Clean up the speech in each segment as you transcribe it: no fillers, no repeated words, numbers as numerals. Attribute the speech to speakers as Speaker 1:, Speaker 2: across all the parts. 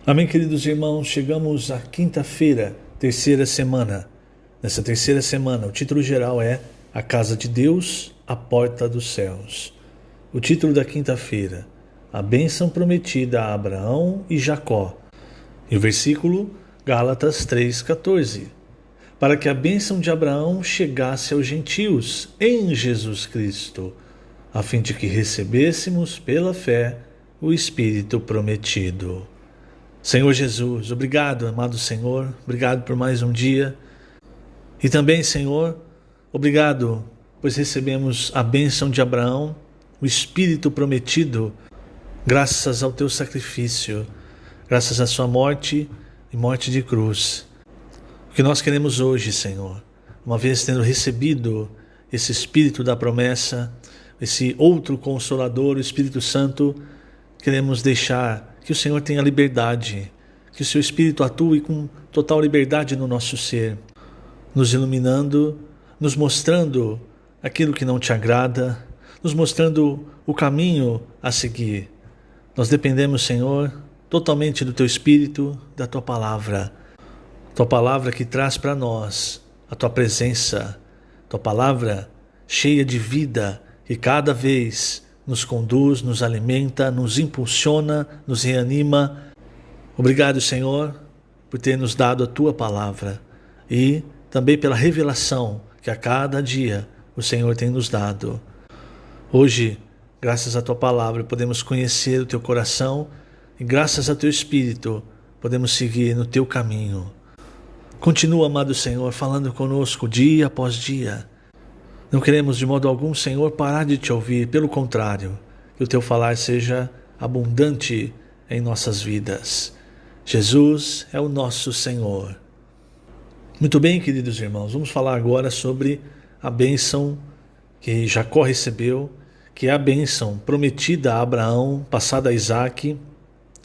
Speaker 1: Amém, queridos irmãos, chegamos à quinta-feira, terceira semana. Nessa terceira semana, o título geral é A Casa de Deus, a Porta dos Céus. O título da quinta-feira, A Bênção Prometida a Abraão e Jacó. E o versículo, Gálatas 3,14. Para que a bênção de Abraão chegasse aos gentios em Jesus Cristo, a fim de que recebêssemos pela fé o Espírito prometido. Senhor Jesus, obrigado, amado Senhor, obrigado por mais um dia. E também, Senhor, obrigado, pois recebemos a bênção de Abraão, o Espírito prometido, graças ao teu sacrifício, graças à sua morte e morte de cruz. O que nós queremos hoje, Senhor, uma vez tendo recebido esse Espírito da promessa, esse outro Consolador, o Espírito Santo, queremos deixar que o Senhor tenha liberdade, que o seu Espírito atue com total liberdade no nosso ser, nos iluminando, nos mostrando aquilo que não te agrada, nos mostrando o caminho a seguir. Nós dependemos, Senhor, totalmente do teu Espírito, da tua palavra que traz para nós a tua presença, tua palavra cheia de vida, que cada vez nos conduz, nos alimenta, nos impulsiona, nos reanima. Obrigado, Senhor, por ter nos dado a tua palavra e também pela revelação que a cada dia o Senhor tem nos dado. Hoje, graças à tua palavra, podemos conhecer o teu coração e graças ao teu Espírito podemos seguir no teu caminho. Continua, amado Senhor, falando conosco dia após dia. Não queremos de modo algum, Senhor, parar de te ouvir. Pelo contrário, que o teu falar seja abundante em nossas vidas. Jesus é o nosso Senhor. Muito bem, queridos irmãos, vamos falar agora sobre a bênção que Jacó recebeu, que é a bênção prometida a Abraão, passada a Isaque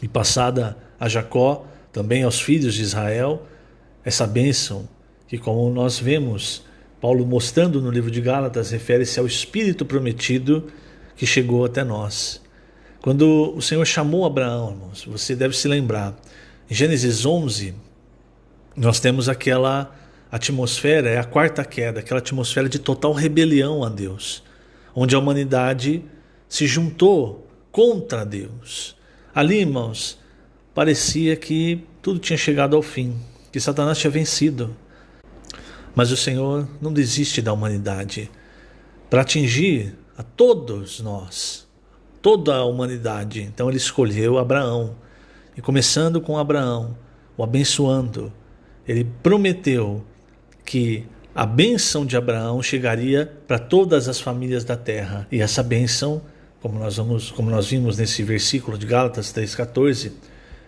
Speaker 1: e passada a Jacó, também aos filhos de Israel. Essa bênção que, como nós vemos, Paulo mostrando no livro de Gálatas, refere-se ao Espírito prometido que chegou até nós. Quando o Senhor chamou Abraão, irmãos, você deve se lembrar, em Gênesis 11, nós temos aquela atmosfera, é a quarta queda, aquela atmosfera de total rebelião a Deus, onde a humanidade se juntou contra Deus. Ali, irmãos, parecia que tudo tinha chegado ao fim, que Satanás tinha vencido. Mas o Senhor não desiste da humanidade. Para atingir a todos nós, toda a humanidade, então ele escolheu Abraão. E começando com Abraão, o abençoando, ele prometeu que a bênção de Abraão chegaria para todas as famílias da terra. E essa bênção, como nós vimos nesse versículo de Gálatas 3,14,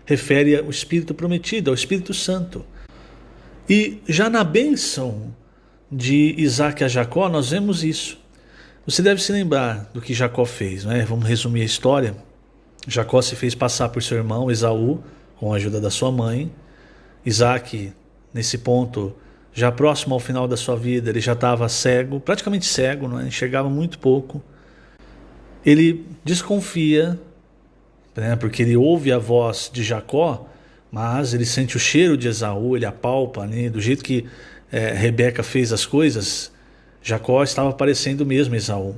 Speaker 1: refere ao Espírito prometido, ao Espírito Santo. E já na bênção de Isaque a Jacó, nós vemos isso. Você deve se lembrar do que Jacó fez, não é? Vamos resumir a história. Jacó se fez passar por seu irmão Esaú, com a ajuda da sua mãe. Isaque, nesse ponto, já próximo ao final da sua vida, ele já estava cego, praticamente cego, não é? Enxergava muito pouco. Ele desconfia, né? Porque ele ouve a voz de Jacó, mas ele sente o cheiro de Esaú, ele apalpa, né? Do jeito que Rebeca fez as coisas, Jacó estava parecendo mesmo Esaú.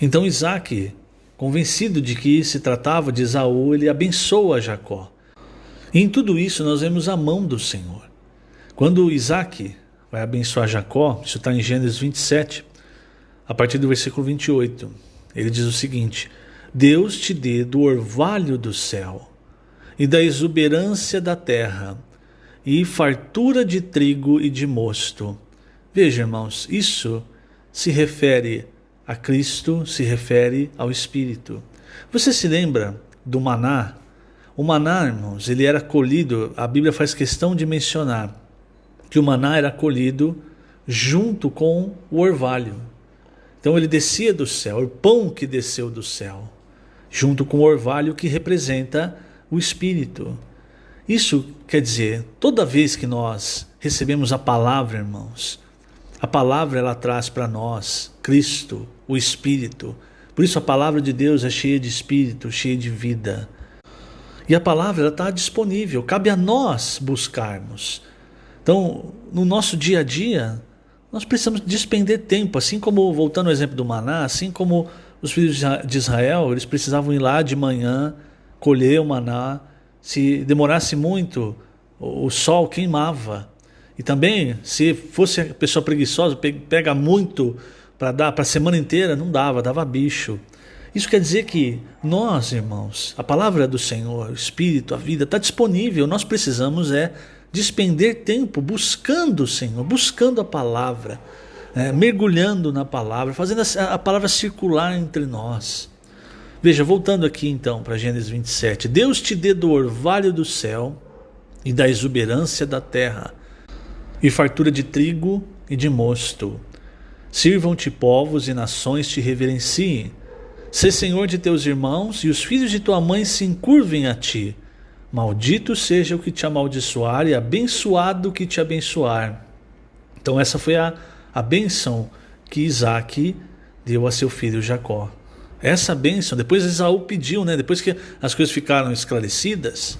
Speaker 1: Então Isaque, convencido de que se tratava de Esaú, ele abençoa Jacó. E em tudo isso nós vemos a mão do Senhor. Quando Isaque vai abençoar Jacó, isso está em Gênesis 27, a partir do versículo 28, ele diz o seguinte: Deus te dê do orvalho do céu e da exuberância da terra, e fartura de trigo e de mosto. Veja, irmãos, isso se refere a Cristo, se refere ao Espírito. Você se lembra do maná? O maná, irmãos, ele era colhido, a Bíblia faz questão de mencionar que o maná era colhido junto com o orvalho. Então ele descia do céu, o pão que desceu do céu, junto com o orvalho que representa o Espírito. Isso quer dizer, toda vez que nós recebemos a palavra, irmãos, a palavra ela traz para nós Cristo, o Espírito. Por isso a palavra de Deus é cheia de Espírito, cheia de vida. E a palavra está disponível, cabe a nós buscarmos. Então, no nosso dia a dia, nós precisamos despender tempo, assim como, voltando ao exemplo do maná, assim como os filhos de Israel, eles precisavam ir lá de manhã, colher o maná. Se demorasse muito, o sol queimava. E também, se fosse a pessoa preguiçosa, pega muito para dar para a semana inteira, não dava, dava bicho. Isso quer dizer que nós, irmãos, a palavra do Senhor, o Espírito, a vida, está disponível. Nós precisamos despender tempo buscando o Senhor, buscando a palavra, mergulhando na palavra, fazendo a palavra circular entre nós. Veja, voltando aqui então para Gênesis 27. Deus te dê do orvalho do céu e da exuberância da terra, e fartura de trigo e de mosto. Sirvam-te povos e nações te reverenciem. Sê senhor de teus irmãos, e os filhos de tua mãe se encurvem a ti. Maldito seja o que te amaldiçoar, e abençoado o que te abençoar. Então essa foi a bênção que Isaac deu a seu filho Jacó. Essa bênção, depois Esaú pediu, depois que as coisas ficaram esclarecidas,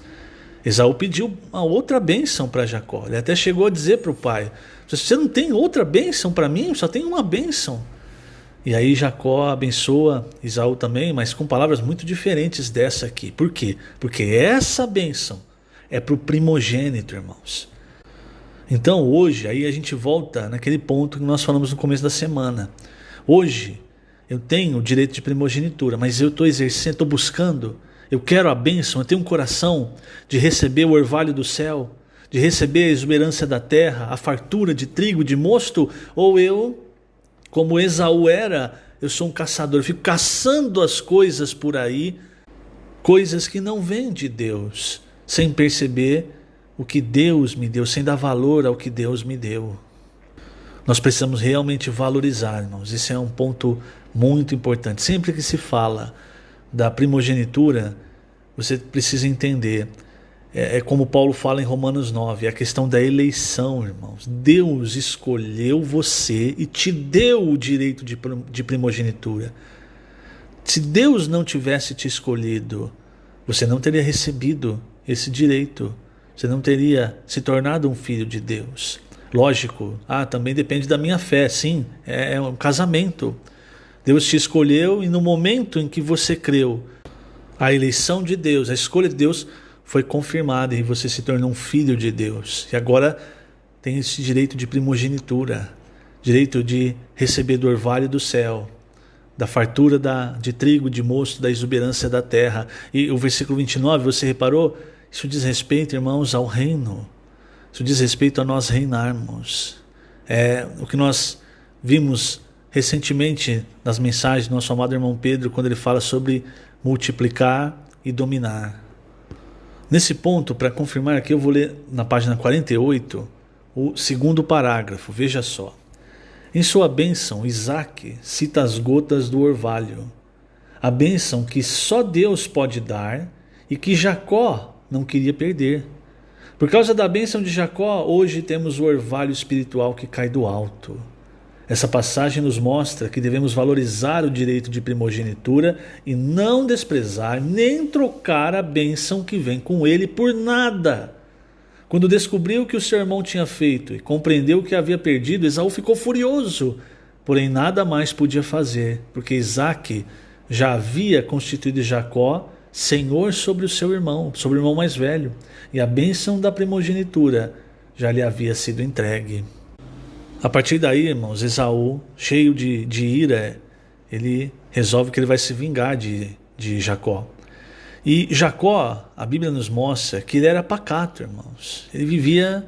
Speaker 1: Esaú pediu uma outra bênção para Jacó. Ele até chegou a dizer para o pai: você não tem outra bênção para mim? Só tem uma bênção. E aí Jacó abençoa Esaú também, mas com palavras muito diferentes dessa aqui. Por quê? Porque essa bênção é para o primogênito, irmãos. Então hoje, aí a gente volta naquele ponto que nós falamos no começo da semana. Hoje eu tenho o direito de primogenitura, mas eu estou exercendo, estou buscando, eu quero a bênção, eu tenho um coração de receber o orvalho do céu, de receber a exuberância da terra, a fartura de trigo, de mosto, ou eu, como Esaú era, eu sou um caçador, eu fico caçando as coisas por aí, coisas que não vêm de Deus, sem perceber o que Deus me deu, sem dar valor ao que Deus me deu. Nós precisamos realmente valorizar, irmãos. Esse é um ponto muito importante. Sempre que se fala da primogenitura, você precisa entender. É como Paulo fala em Romanos 9, a questão da eleição, irmãos. Deus escolheu você e te deu o direito de primogenitura. Se Deus não tivesse te escolhido, você não teria recebido esse direito. Você não teria se tornado um filho de Deus. Lógico, também depende da minha fé, sim, é um casamento. Deus te escolheu e no momento em que você creu, a eleição de Deus, a escolha de Deus foi confirmada e você se tornou um filho de Deus. E agora tem esse direito de primogenitura, direito de receber do orvalho do céu, da fartura de trigo, de mosto, da exuberância da terra. E o versículo 29, você reparou? Isso diz respeito, irmãos, ao reino. Isso diz respeito a nós reinarmos. É o que nós vimos recentemente nas mensagens do nosso amado irmão Pedro, quando ele fala sobre multiplicar e dominar. Nesse ponto, para confirmar aqui, eu vou ler na página 48, o segundo parágrafo, veja só. Em sua bênção, Isaac cita as gotas do orvalho, a bênção que só Deus pode dar e que Jacó não queria perder. Por causa da bênção de Jacó, hoje temos o orvalho espiritual que cai do alto. Essa passagem nos mostra que devemos valorizar o direito de primogenitura e não desprezar nem trocar a bênção que vem com ele por nada. Quando descobriu o que o seu irmão tinha feito e compreendeu o que havia perdido, Esaú ficou furioso, porém nada mais podia fazer, porque Isaac já havia constituído Jacó senhor sobre o seu irmão, sobre o irmão mais velho, e a bênção da primogenitura já lhe havia sido entregue. A partir daí, irmãos, Esaú, cheio de ira, ele resolve que ele vai se vingar de Jacó. E Jacó, a Bíblia nos mostra que ele era pacato, irmãos. Ele vivia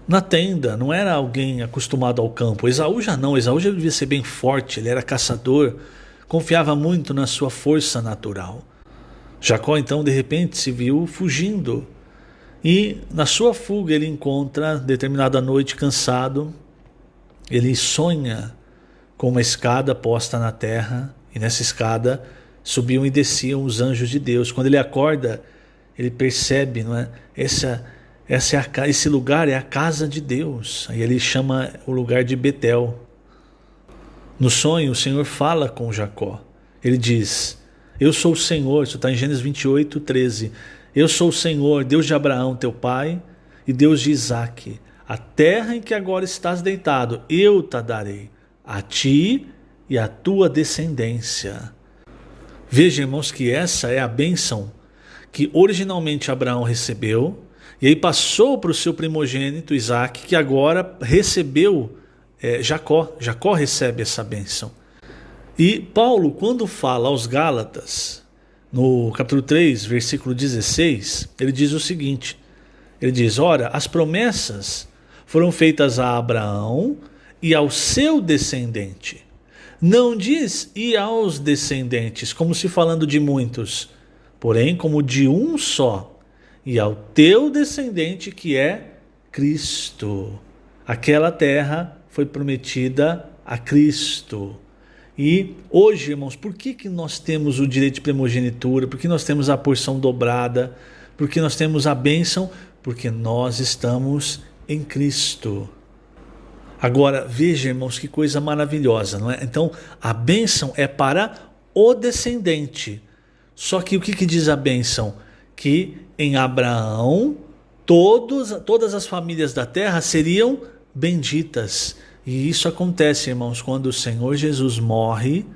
Speaker 1: na tenda, não era alguém acostumado ao campo. Esaú já não, Esaú já devia ser bem forte, ele era caçador, confiava muito na sua força natural. Jacó então de repente se viu fugindo e na sua fuga ele encontra, determinada noite cansado, ele sonha com uma escada posta na terra e nessa escada subiam e desciam os anjos de Deus. Quando ele acorda, ele percebe, não é? Esse lugar é a casa de Deus. Aí ele chama o lugar de Betel. No sonho o Senhor fala com Jacó. Ele diz: eu sou o Senhor, isso está em Gênesis 28, 13. Eu sou o Senhor, Deus de Abraão, teu pai, e Deus de Isaque. A terra em que agora estás deitado, eu te darei, a ti e à tua descendência. Veja, irmãos, que essa é a bênção que originalmente Abraão recebeu, e aí passou para o seu primogênito Isaque, que agora recebeu Jacó. Jacó recebe essa bênção. E Paulo, quando fala aos Gálatas, no capítulo 3, versículo 16, ele diz o seguinte, ele diz, ora, as promessas foram feitas a Abraão e ao seu descendente. Não diz e aos descendentes, como se falando de muitos, porém como de um só, e ao teu descendente que é Cristo. Aquela terra foi prometida a Cristo. E hoje, irmãos, por que nós temos o direito de primogenitura? Por que nós temos a porção dobrada? Por que nós temos a bênção? Porque nós estamos em Cristo. Agora, veja, irmãos, que coisa maravilhosa, não é? Então, a bênção é para o descendente. Só que o que diz a bênção? Que em Abraão, todas as famílias da terra seriam benditas. E isso acontece, irmãos, quando o Senhor Jesus morre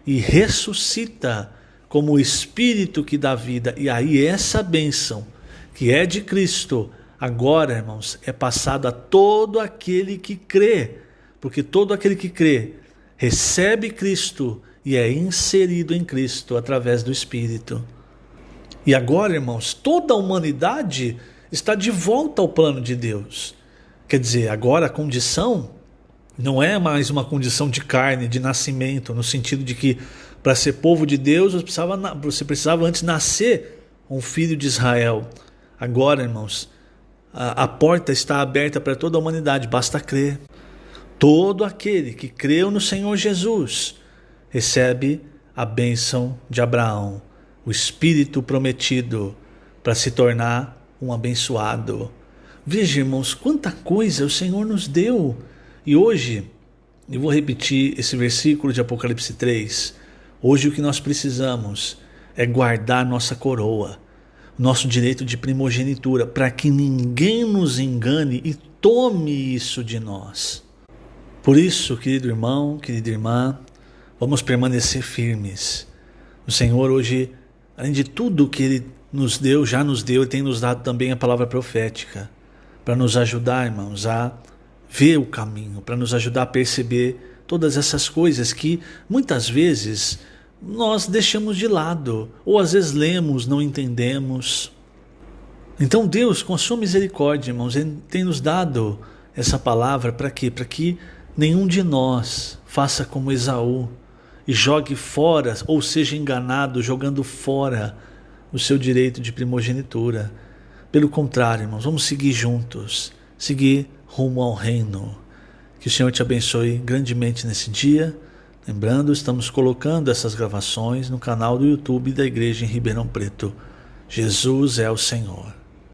Speaker 1: e ressuscita como o Espírito que dá vida. E aí essa bênção, que é de Cristo, agora, irmãos, é passada a todo aquele que crê. Porque todo aquele que crê recebe Cristo e é inserido em Cristo através do Espírito. E agora, irmãos, toda a humanidade está de volta ao plano de Deus. Quer dizer, agora a condição não é mais uma condição de carne, de nascimento, no sentido de que para ser povo de Deus você precisava antes nascer um filho de Israel. Agora, irmãos, a porta está aberta para toda a humanidade, basta crer. Todo aquele que creu no Senhor Jesus recebe a bênção de Abraão, o Espírito prometido para se tornar um abençoado. Veja, irmãos, quanta coisa o Senhor nos deu. E hoje, eu vou repetir esse versículo de Apocalipse 3. Hoje o que nós precisamos é guardar nossa coroa, nosso direito de primogenitura, para que ninguém nos engane e tome isso de nós. Por isso, querido irmão, querida irmã, vamos permanecer firmes. O Senhor hoje, além de tudo que Ele nos deu, já nos deu, Ele tem nos dado também a palavra profética, para nos ajudar, irmãos, a ver o caminho, para nos ajudar a perceber todas essas coisas que muitas vezes nós deixamos de lado, ou às vezes lemos, não entendemos. Então Deus, com a sua misericórdia, irmãos, Ele tem nos dado essa palavra para quê? Para que nenhum de nós faça como Esaú e jogue fora, ou seja enganado, jogando fora o seu direito de primogenitura. Pelo contrário, irmãos, vamos seguir juntos, seguir rumo ao reino. Que o Senhor te abençoe grandemente nesse dia. Lembrando, estamos colocando essas gravações no canal do YouTube da Igreja em Ribeirão Preto. Jesus é o Senhor.